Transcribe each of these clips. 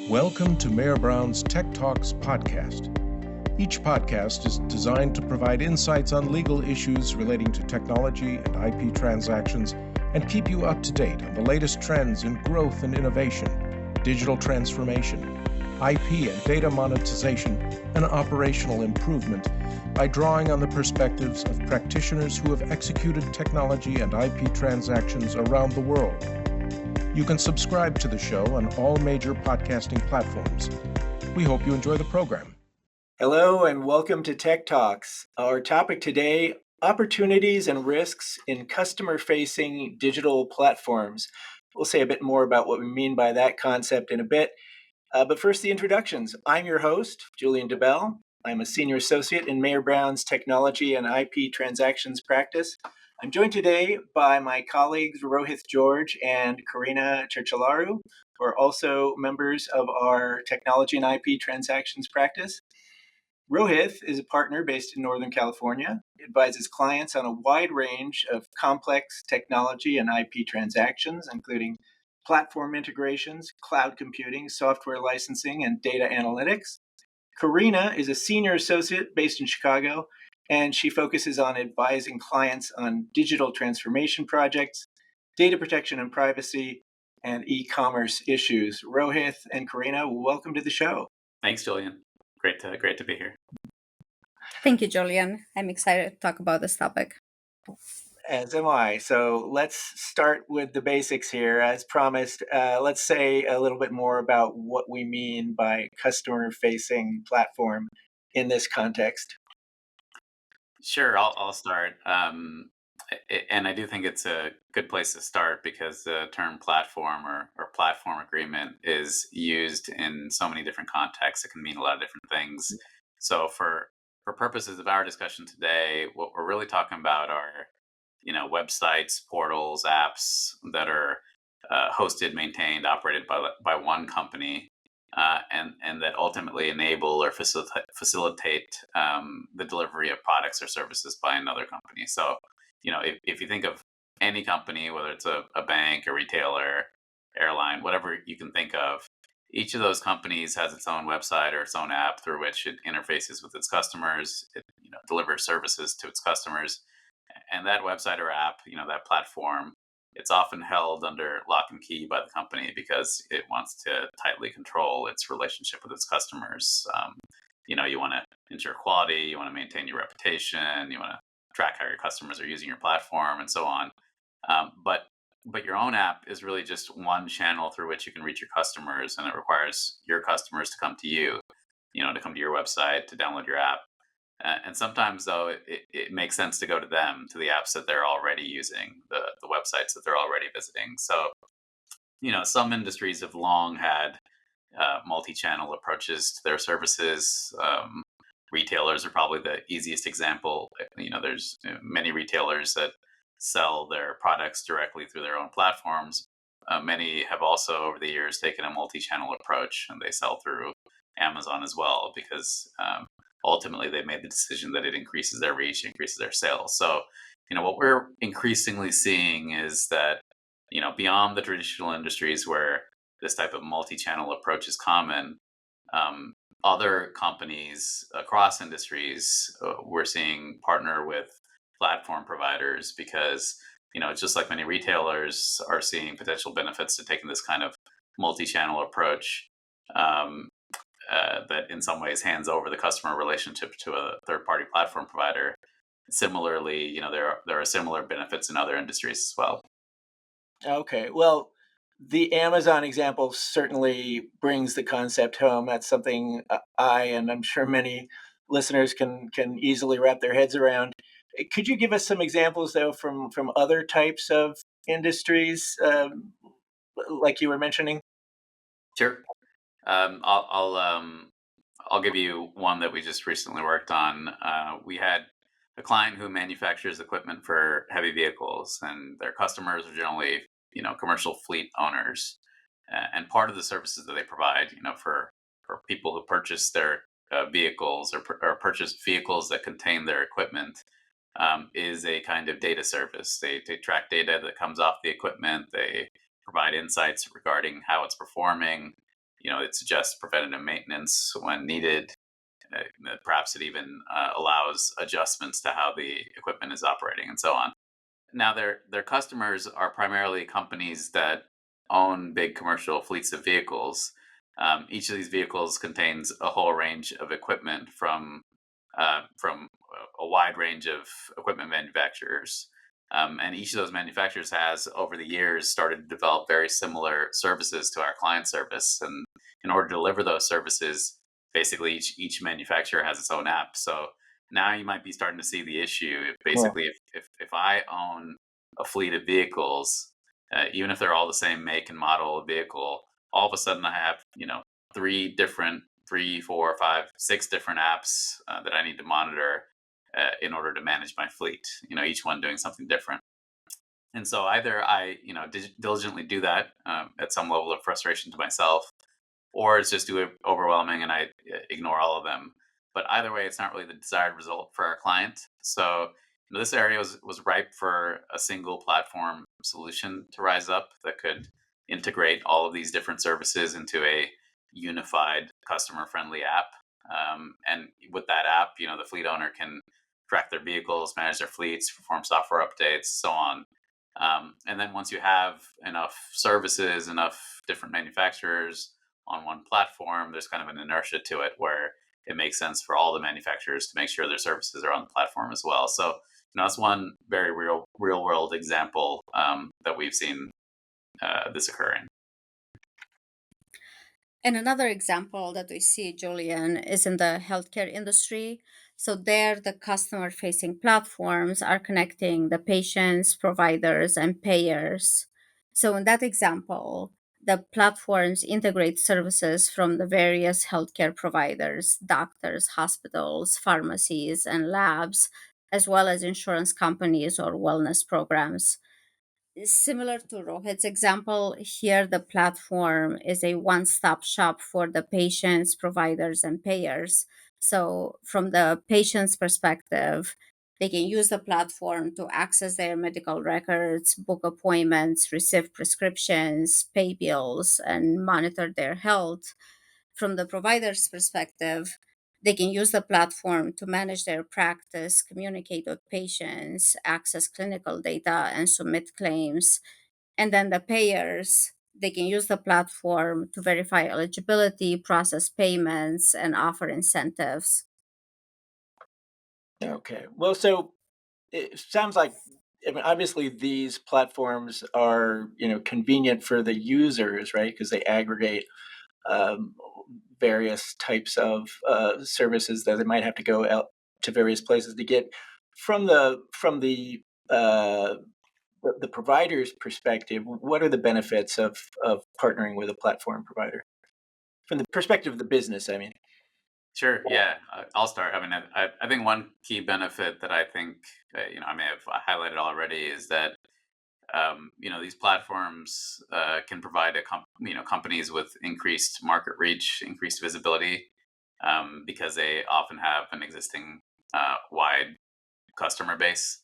Welcome to Mayor Brown's Tech Talks podcast. Each podcast is designed to provide insights on legal issues relating to technology and IP transactions and keep you up to date on the latest trends in growth and innovation, digital transformation, IP and data monetization, and operational improvement by drawing on the perspectives of practitioners who have executed technology and IP transactions around the world. You can subscribe to the show on all major podcasting platforms. We hope you enjoy the program. Hello and welcome to Tech Talks. Our topic today, opportunities and risks in customer-facing digital platforms. We'll say a bit more about what we mean by that concept in a bit. But first, the introductions. I'm your host, Julian DeBell. I'm a senior associate in Mayer Brown's technology and IP transactions practice. I'm joined today by my colleagues Rohith George and Karina Churchalaru, who are also members of our technology and IP transactions practice. Rohith is a partner based in Northern California. He advises clients on a wide range of complex technology and IP transactions, including platform integrations, cloud computing, software licensing, and data analytics. Karina is a senior associate based in Chicago, and she focuses on advising clients on digital transformation projects, data protection and privacy, and e-commerce issues. Rohith and Karina, welcome to the show. Thanks, Julian. Great to be here. Thank you, Julian. I'm excited to talk about this topic. As am I. So let's start with the basics here. As promised, let's say a little bit more about what we mean by customer-facing platform in this context. Sure, I'll start. And I do think it's a good place to start because the term platform or platform agreement is used in so many different contexts. It can mean a lot of different things. So for purposes of our discussion today, what we're really talking about are, websites, portals, apps that are hosted, maintained, operated by one company, and that ultimately enable or facilitate the delivery of products or services by another company. So, if you think of any company, whether it's a bank, a retailer, airline, whatever you can think of, each of those companies has its own website or its own app through which it interfaces with its customers. It delivers services to its customers, and that website or app, that platform, it's often held under lock and key by the company because it wants to tightly control its relationship with its customers. You want to ensure quality, you want to maintain your reputation, you want to track how your customers are using your platform, and so on. But your own app is really just one channel through which you can reach your customers, and it requires your customers to come to you, to come to your website, to download your app. And sometimes, though, it makes sense to go to them, to the apps that they're already using, the websites that they're already visiting. So, some industries have long had multi-channel approaches to their services. Retailers are probably the easiest example. There's many retailers that sell their products directly through their own platforms. Many have also, over the years, taken a multi-channel approach, and they sell through Amazon as well because ultimately they made the decision that it increases their reach, increases their sales. So, what we're increasingly seeing is that, beyond the traditional industries where this type of multi-channel approach is common, other companies across industries we're seeing partner with platform providers because, just like many retailers are seeing potential benefits to taking this kind of multi-channel approach that in some ways hands over the customer relationship to a third-party platform provider. Similarly, there are similar benefits in other industries as well. Okay, well, the Amazon example certainly brings the concept home. That's something I, and I'm sure many listeners can easily wrap their heads around. Could you give us some examples, though, from other types of industries, like you were mentioning? Sure. I'll give you one that we just recently worked on. We had a client who manufactures equipment for heavy vehicles, and their customers are generally, commercial fleet owners. And part of the services that they provide, for people who purchase their vehicles or purchase vehicles that contain their equipment, is a kind of data service. They track data that comes off the equipment. They provide insights regarding how it's performing. it suggests preventative maintenance when needed. Perhaps it even allows adjustments to how the equipment is operating and so on. Now, their customers are primarily companies that own big commercial fleets of vehicles. Each of these vehicles contains a whole range of equipment from a wide range of equipment manufacturers. And each of those manufacturers has, over the years, started to develop very similar services to our client service. And in order to deliver those services, basically each manufacturer has its own app. So now you might be starting to see the issue. Basically, if I own a fleet of vehicles, even if they're all the same make and model of vehicle, all of a sudden I have, three, four, five, six different apps that I need to monitor in order to manage my fleet. Each one doing something different. And so either I, diligently do that at some level of frustration to myself, or it's just too overwhelming and I ignore all of them. But either way, it's not really the desired result for our client. So this area was ripe for a single platform solution to rise up that could integrate all of these different services into a unified customer-friendly app. And with that app, the fleet owner can track their vehicles, manage their fleets, perform software updates, so on. And then once you have enough services, enough different manufacturers on one platform, there's kind of an inertia to it where it makes sense for all the manufacturers to make sure their services are on the platform as well. So, that's one very real world example that we've seen this occurring. And another example that we see, Julian, is in the healthcare industry. So there, the customer-facing platforms are connecting the patients, providers, and payers. So in that example, the platforms integrate services from the various healthcare providers, doctors, hospitals, pharmacies, and labs, as well as insurance companies or wellness programs. Similar to Rohit's example, here the platform is a one stop shop for the patients, providers, and payers. So, from the patient's perspective, they can use the platform to access their medical records, book appointments, receive prescriptions, pay bills, and monitor their health. From the provider's perspective, they can use the platform to manage their practice, communicate with patients, access clinical data, and submit claims. And then the payers, they can use the platform to verify eligibility, process payments, and offer incentives. Okay. Well, so it sounds like, I mean, obviously these platforms are, convenient for the users, right? Because they aggregate um, various types of services that they might have to go out to various places to get. From the provider's perspective, what are the benefits of partnering with a platform provider? From the perspective of the business, I mean. Sure. Yeah, I'll start. I mean, I think one key benefit that I think I may have highlighted already is that these platforms can provide companies with increased market reach, increased visibility, because they often have an existing wide customer base.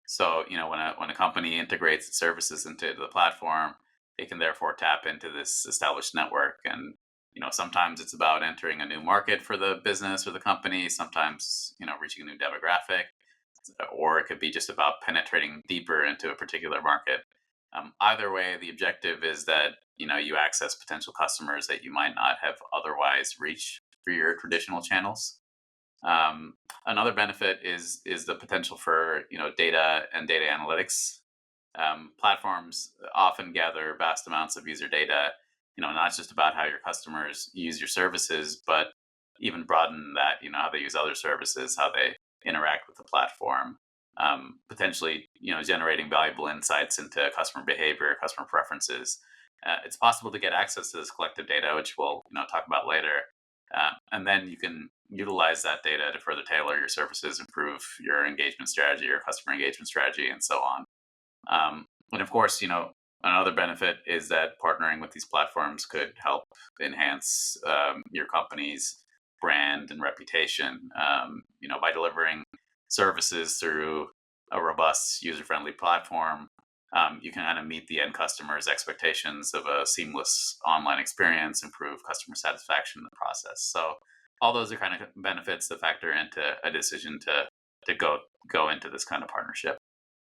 So when a company integrates its services into the platform, it can therefore tap into this established network. And sometimes it's about entering a new market for the business or the company. Sometimes reaching a new demographic, or it could be just about penetrating deeper into a particular market. Either way, the objective is that you access potential customers that you might not have otherwise reached through your traditional channels. Another benefit is the potential for data and data analytics. Platforms often gather vast amounts of user data, not just about how your customers use your services, but even broaden that, how they use other services, how they interact with the platform, potentially, generating valuable insights into customer behavior, customer preferences. It's possible to get access to this collective data, which we'll talk about later. And then you can utilize that data to further tailor your services, improve your engagement strategy, your customer engagement strategy, and so on. And of course, another benefit is that partnering with these platforms could help enhance your company's brand and reputation. By delivering services through a robust, user-friendly platform, you can kind of meet the end customer's expectations of a seamless online experience, improve customer satisfaction in the process. So all those are kind of benefits that factor into a decision to go into this kind of partnership.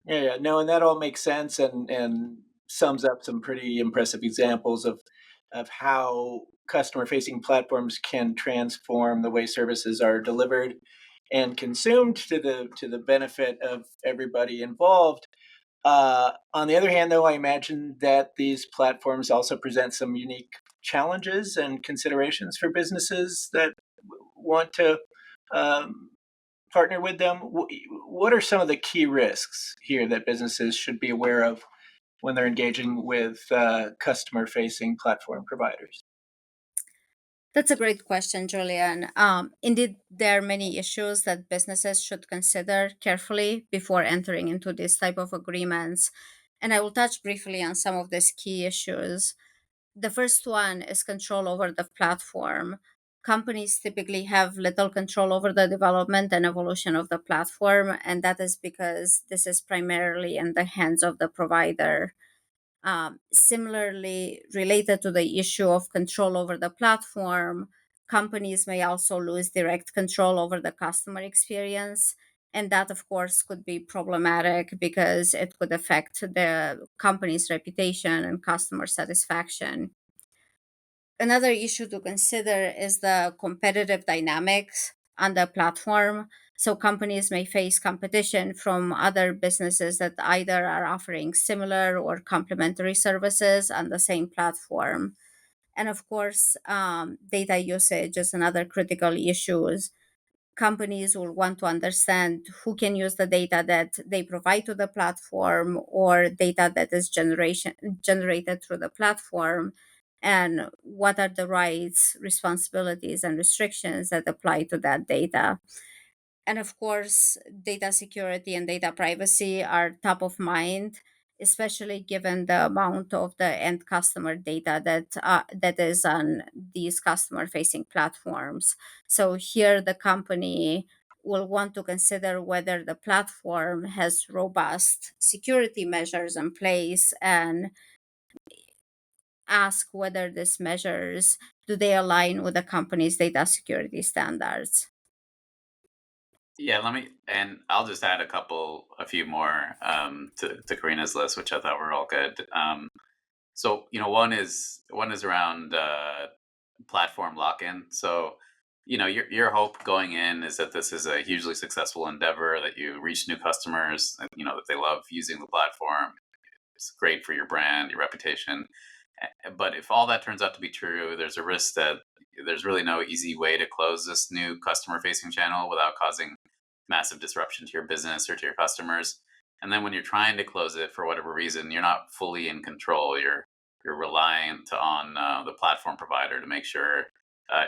Yeah, no, and that all makes sense and sums up some pretty impressive examples of how customer-facing platforms can transform the way services are delivered and consumed to the benefit of everybody involved. On the other hand, though, I imagine that these platforms also present some unique challenges and considerations for businesses that want to um, partner with them. What are some of the key risks here that businesses should be aware of when they're engaging with customer-facing platform providers? That's a great question, Julian. Indeed, there are many issues that businesses should consider carefully before entering into this type of agreements. And I will touch briefly on some of these key issues. The first one is control over the platform. Companies typically have little control over the development and evolution of the platform, and that is because this is primarily in the hands of the provider. Similarly, related to the issue of control over the platform, companies may also lose direct control over the customer experience. And that, of course, could be problematic because it could affect the company's reputation and customer satisfaction. Another issue to consider is the competitive dynamics on the platform. So, companies may face competition from other businesses that either are offering similar or complementary services on the same platform. And of course, data usage is another critical issue. Companies will want to understand who can use the data that they provide to the platform or data that is generated through the platform, and what are the rights, responsibilities, and restrictions that apply to that data. And of course, data security and data privacy are top of mind, especially given the amount of the end customer data that is on these customer facing platforms. So here, the company will want to consider whether the platform has robust security measures in place and ask whether these measures do they align with the company's data security standards. Yeah, and I'll just add a few more to Karina's list, which I thought were all good. So one is around platform lock-in. So your hope going in is that this is a hugely successful endeavor, that you reach new customers, that, that they love using the platform. It's great for your brand, your reputation. But if all that turns out to be true, there's a risk that there's really no easy way to close this new customer-facing channel without causing massive disruption to your business or to your customers. And then when you're trying to close it for whatever reason, you're not fully in control. You're reliant on the platform provider to make sure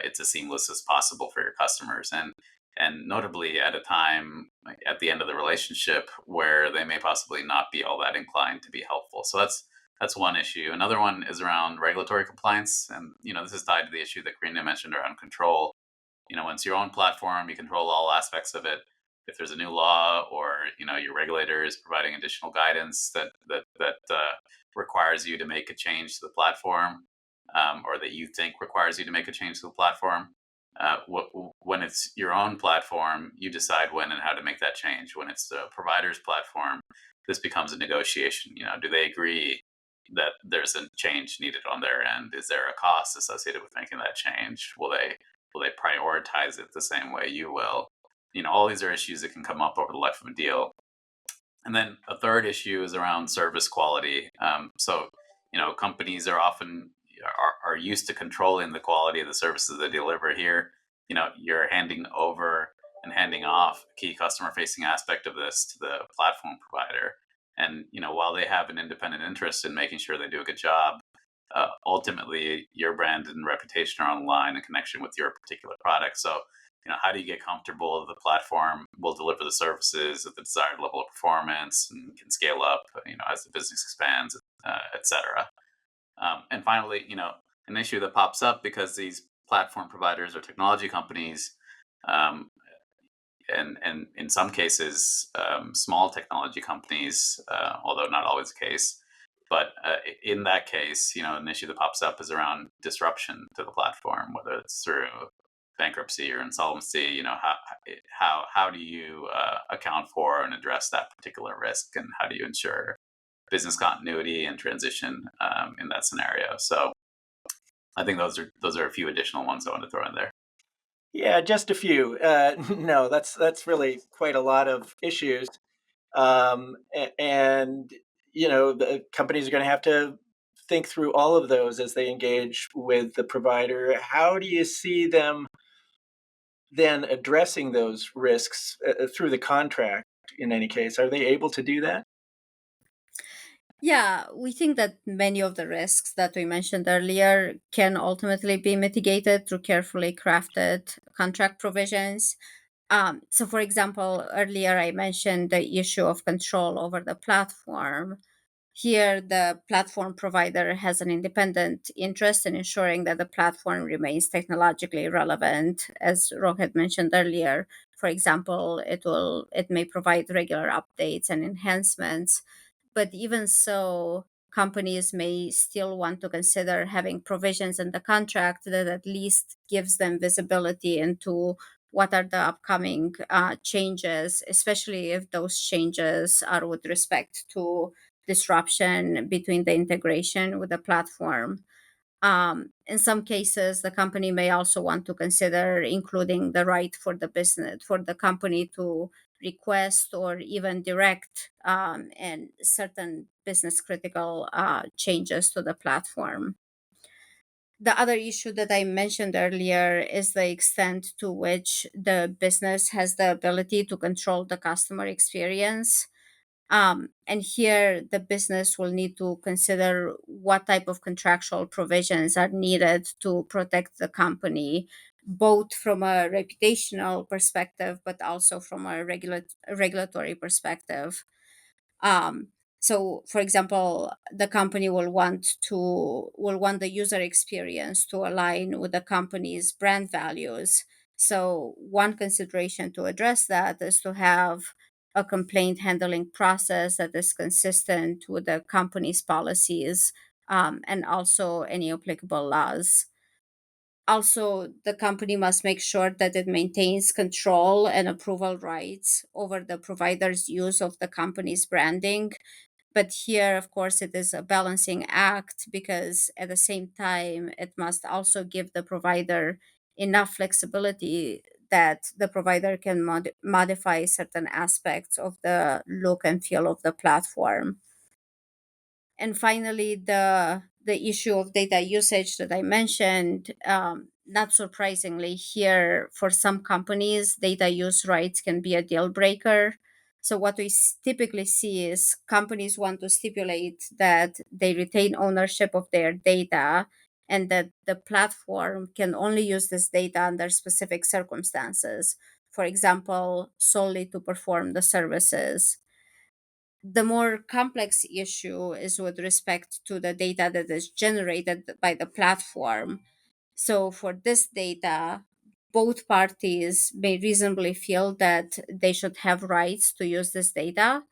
it's as seamless as possible for your customers. And notably at a time at the end of the relationship where they may possibly not be all that inclined to be helpful. So that's one issue. Another one is around regulatory compliance, and this is tied to the issue that Karina mentioned around control. Once your own platform, you control all aspects of it. If there's a new law, or your regulator is providing additional guidance that requires you to make a change to the platform, or that you think requires you to make a change to the platform, when it's your own platform, you decide when and how to make that change. When it's the provider's platform, this becomes a negotiation. Do they agree that there's a change needed on their end? Is there a cost associated with making that change? Will they prioritize it the same way you will? All these are issues that can come up over the life of a deal. And then a third issue is around service quality. So companies are often are used to controlling the quality of the services they deliver. Here, you're handing over and handing off a key customer facing aspect of this to the platform provider. And while they have an independent interest in making sure they do a good job, ultimately your brand and reputation are on the line in connection with your particular product. So how do you get comfortable that the platform will deliver the services at the desired level of performance and can scale up as the business expands, etc. And finally, an issue that pops up because these platform providers or technology companies, and in some cases, small technology companies, although not always the case, but in that case, an issue that pops up is around disruption to the platform, whether it's through bankruptcy or insolvency. How do you account for and address that particular risk, and how do you ensure business continuity and transition in that scenario? So I think those are a few additional ones I want to throw in there. Yeah, just a few. No, that's really quite a lot of issues, and the companies are going to have to think through all of those as they engage with the provider. How do you see them then addressing those risks through the contract? In any case, are they able to do that? Yeah, we think that many of the risks that we mentioned earlier can ultimately be mitigated through carefully crafted contract provisions. So, for example, earlier I mentioned the issue of control over the platform. Here, the platform provider has an independent interest in ensuring that the platform remains technologically relevant. As Rohit mentioned earlier, for example, it may provide regular updates and enhancements. But even so, companies may still want to consider having provisions in the contract that at least gives them visibility into what are the upcoming changes, especially if those changes are with respect to disruption between the integration with the platform. In some cases, the company may also want to consider including the right for the business, for the company to request or even direct and certain business critical changes to the platform. The other issue that I mentioned earlier is the extent to which the business has the ability to control the customer experience. And here, the business will need to consider what type of contractual provisions are needed to protect the company, both from a reputational perspective, but also from a regulatory perspective. Um, so, for example, the company will want the user experience to align with the company's brand values. So, one consideration to address that is to have a complaint handling process that is consistent with the company's policies and also any applicable laws. Also, the company must make sure that it maintains control and approval rights over the provider's use of the company's branding. But here, of course, it is a balancing act because at the same time, it must also give the provider enough flexibility that the provider can modify certain aspects of the look and feel of the platform. And finally, the issue of data usage that I mentioned, not surprisingly, here for some companies, data use rights can be a deal breaker. So what we typically see is companies want to stipulate that they retain ownership of their data and that the platform can only use this data under specific circumstances. For example, solely to perform the services. The more complex issue is with respect to the data that is generated by the platform. So, for this data, both parties may reasonably feel that they should have rights to use this data.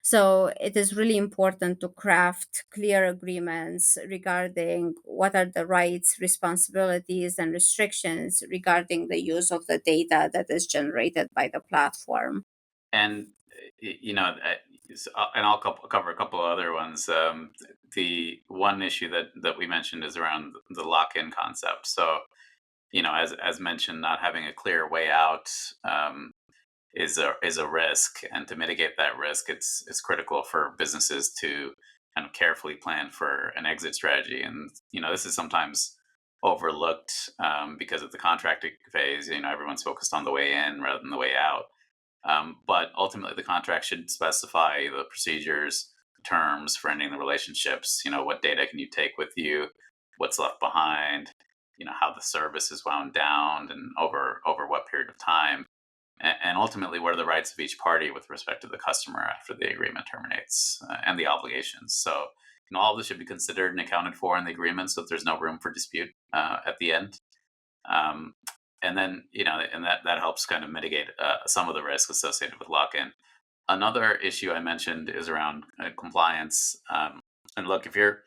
So, it is really important to craft clear agreements regarding what are the rights, responsibilities, and restrictions regarding the use of the data that is generated by the platform. And and I'll cover a couple of other ones. The one issue that we mentioned is around the lock-in concept. So, as mentioned, not having a clear way out is a risk, and to mitigate that risk, it's critical for businesses to kind of carefully plan for an exit strategy. And this is sometimes overlooked because of the contracting phase. Everyone's focused on the way in rather than the way out. But ultimately, the contract should specify the procedures, terms for ending the relationships. What data can you take with you? What's left behind? How the service is wound down and over what period of time, and ultimately, what are the rights of each party with respect to the customer after the agreement terminates, and the obligations. So, all of this should be considered and accounted for in the agreement, so that there's no room for dispute at the end. Um, and then and that helps kind of mitigate some of the risk associated with lock-in. Another issue I mentioned is around compliance. And look, if you're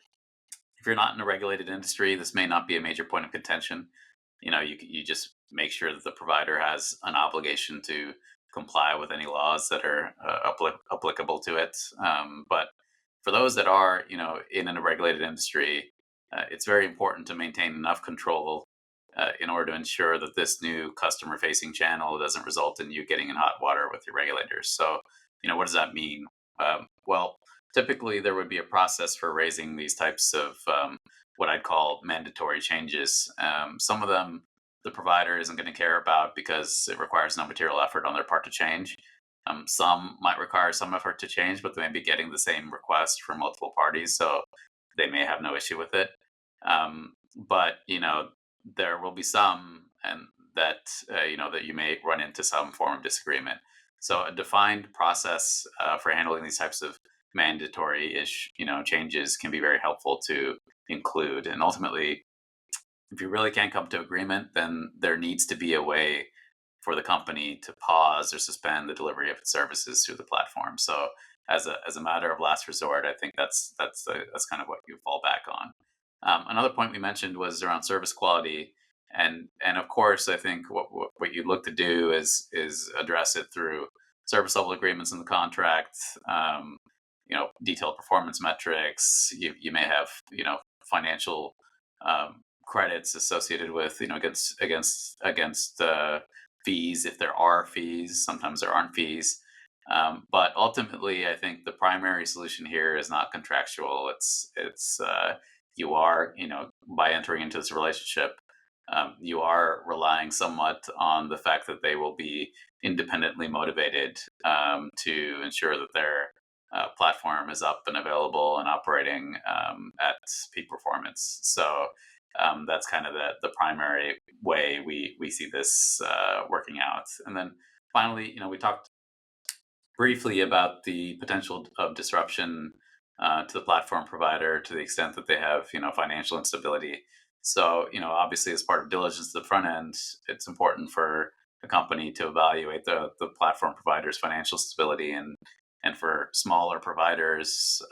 not in a regulated industry, this may not be a major point of contention. You just make sure that the provider has an obligation to comply with any laws that are applicable to it. But for those that are, in a regulated industry, it's very important to maintain enough control in order to ensure that this new customer-facing channel doesn't result in you getting in hot water with your regulators. So, what does that mean? Well, typically there would be a process for raising these types of what I'd call mandatory changes. Some of them the provider isn't going to care about because it requires no material effort on their part to change. Some might require some effort to change, but they may be getting the same request from multiple parties, so they may have no issue with it. But there will be some, and that that you may run into some form of disagreement. So a defined process for handling these types of mandatory-ish changes can be very helpful to include. And ultimately, if you really can't come to agreement, then there needs to be a way for the company to pause or suspend the delivery of its services through the platform. So as a matter of last resort, I think that's kind of what you fall back on. Another point we mentioned was around service quality, and of course, I think what you look to do is address it through service level agreements in the contract. Detailed performance metrics. You may have financial credits associated with against fees, if there are fees. Sometimes there aren't fees. But ultimately, I think the primary solution here is not contractual. It's you are, by entering into this relationship, you are relying somewhat on the fact that they will be independently motivated to ensure that their platform is up and available and operating at peak performance. So that's kind of the primary way we see this working out. And then finally, we talked briefly about the potential of disruption to the platform provider to the extent that they have financial instability. So obviously, as part of diligence at the front end, it's important for the company to evaluate the platform provider's financial stability, and for smaller providers,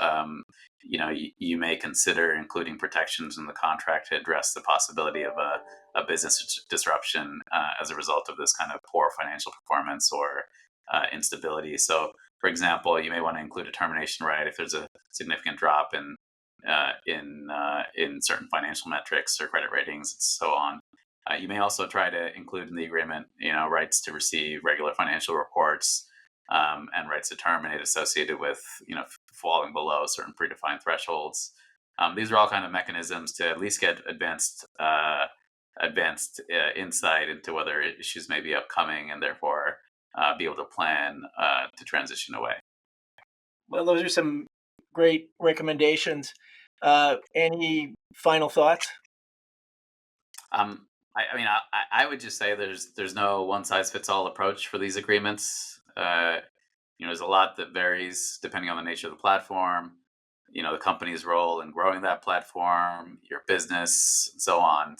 you may consider including protections in the contract to address the possibility of a business disruption as a result of this kind of poor financial performance or instability. So, for example, you may want to include a termination right if there's a significant drop in certain financial metrics or credit ratings and so on. You may also try to include in the agreement, rights to receive regular financial reports, and rights to terminate associated with falling below certain predefined thresholds. These are all kind of mechanisms to at least get advanced insight into whether issues may be upcoming, and therefore be able to plan to transition away. Well, those are some great recommendations. Any final thoughts? I would just say there's no one size fits all approach for these agreements. There's a lot that varies depending on the nature of the platform, the company's role in growing that platform, your business, and so on.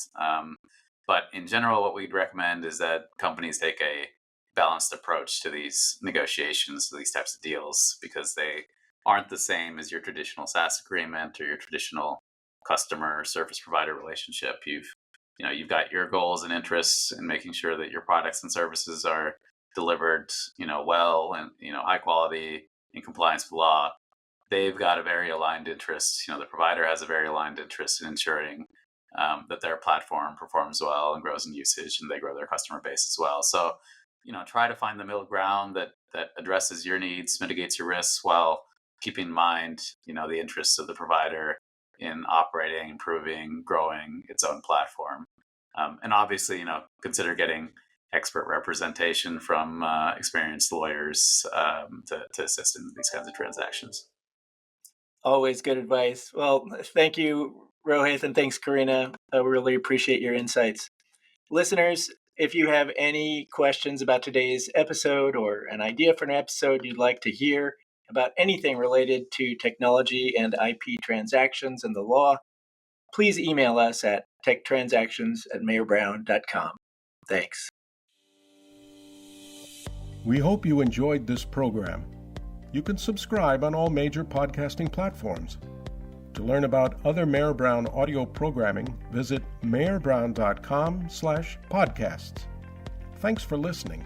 But in general, what we'd recommend is that companies take a balanced approach to these negotiations, to these types of deals, because they aren't the same as your traditional SaaS agreement or your traditional customer service provider relationship. You've got your goals and interests in making sure that your products and services are delivered, well, and high quality in compliance with law. They've got a very aligned interest. The provider has a very aligned interest in ensuring that their platform performs well and grows in usage, and they grow their customer base as well. So, try to find the middle ground that addresses your needs, mitigates your risks, while keeping in mind, the interests of the provider in operating, improving, growing its own platform. And obviously, consider getting expert representation from experienced lawyers to assist in these kinds of transactions. Always good advice. Well, thank you, Rohith, and thanks, Karina. I really appreciate your insights. Listeners, if you have any questions about today's episode or an idea for an episode you'd like to hear about anything related to technology and IP transactions and the law, please email us at techtransactions@mayorbrown.com. Thanks. We hope you enjoyed this program. You can subscribe on all major podcasting platforms. To learn about other Mayer Brown audio programming, visit mayerbrown.com/podcasts. Thanks for listening.